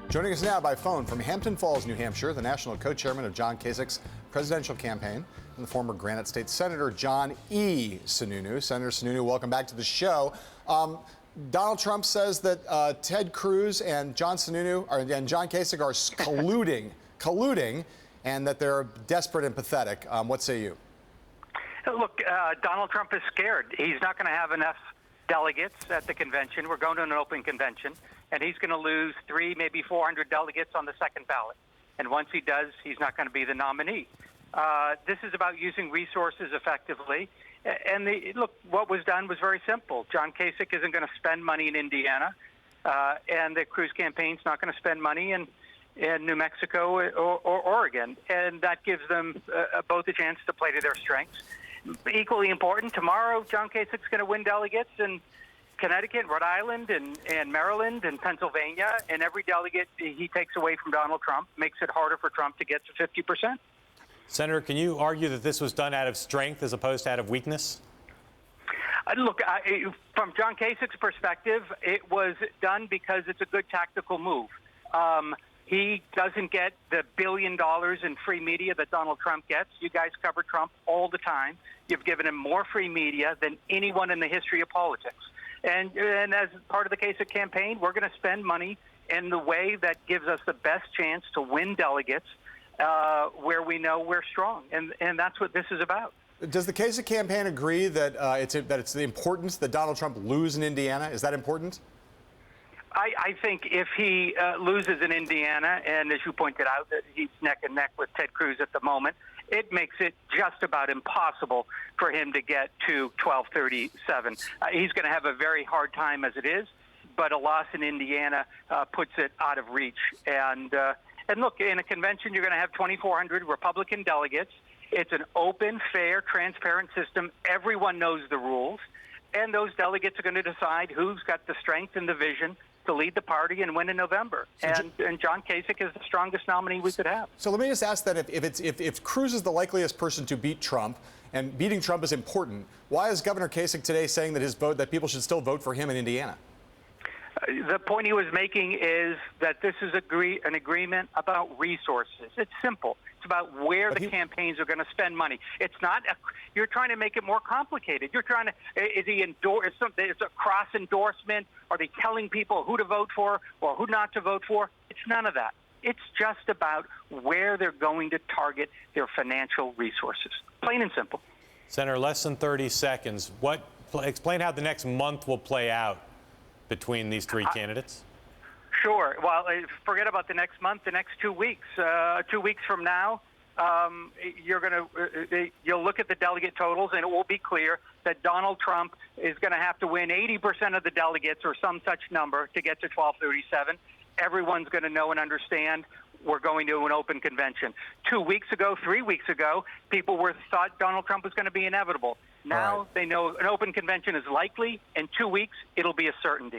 Joining us now by phone from Hampton Falls, New Hampshire, the national co-chairman of John Kasich's presidential campaign and the former Granite State Senator John Sununu. Senator Sununu, welcome back to the show. Donald Trump says that Ted Cruz and John Sununu and John Kasich are colluding, and that they're desperate and pathetic. What say you? Look, Donald Trump is scared. He's not going to have enough delegates at the convention. We're going to an open convention, and he's going to lose 300, maybe 400 delegates on the second ballot. And once he does, he's not going to be the nominee. This is about using resources effectively. And look, what was done was very simple. John Kasich isn't going to spend money in Indiana, and the Cruz campaign's not going to spend money in New Mexico or Oregon. And that gives them both a chance to play to their strengths. Equally important, tomorrow John Kasich's going to win delegates in Connecticut, Rhode Island, and Maryland, and Pennsylvania. And every delegate he takes away from Donald Trump makes it harder for Trump to get to 50%. Senator, can you argue that this was done out of strength as opposed to out of weakness? Look, from John Kasich's perspective, it was done because it's a good tactical move. He doesn't get the $1 billion in free media that Donald Trump gets. You guys cover Trump all the time. You've given him more free media than anyone in the history of politics. And as part of the Kasich campaign, we're going to spend money in the way that gives us the best chance to win delegates where we know we're strong. And that's what this is about. Does the Kasich campaign agree that it's the importance that Donald Trump lose in Indiana? Is that important? I think if he loses in Indiana, and as you pointed out, that he's neck and neck with Ted Cruz at the moment, it makes it just about impossible for him to get to 1237. He's going to have a very hard time as it is, but a loss in Indiana puts it out of reach. And look, in a convention, you're going to have 2,400 Republican delegates. It's an open, fair, transparent system. Everyone knows the rules. And those delegates are going to decide who's got the strength and the vision to lead the party and win in November. And John Kasich is the strongest nominee we could have. So let me just ask that if Cruz is the likeliest person to beat Trump, and beating Trump is important, why is Governor Kasich today saying that people should still vote for him in Indiana? The point he was making is that this is an agreement about resources. It's simple. It's about where the campaigns are going to spend money. It's not. You're trying to make it more complicated. You're trying to. Is he endorse something? It's a cross endorsement. Are they telling people who to vote for or who not to vote for? It's none of that. It's just about where they're going to target their financial resources. Plain and simple. Senator, less than 30 seconds. Explain how the next month will play out between these three candidates. Sure. Well, forget about the next month. The next 2 weeks. 2 weeks from now, you'll look at the delegate totals, and it will be clear that Donald Trump is going to have to win 80% of the delegates or some such number to get to 1237. Everyone's going to know and understand we're going to an open convention. 2 weeks ago, 3 weeks ago, people thought Donald Trump was going to be inevitable. Now they know an open convention is likely. In 2 weeks, it'll be a certainty.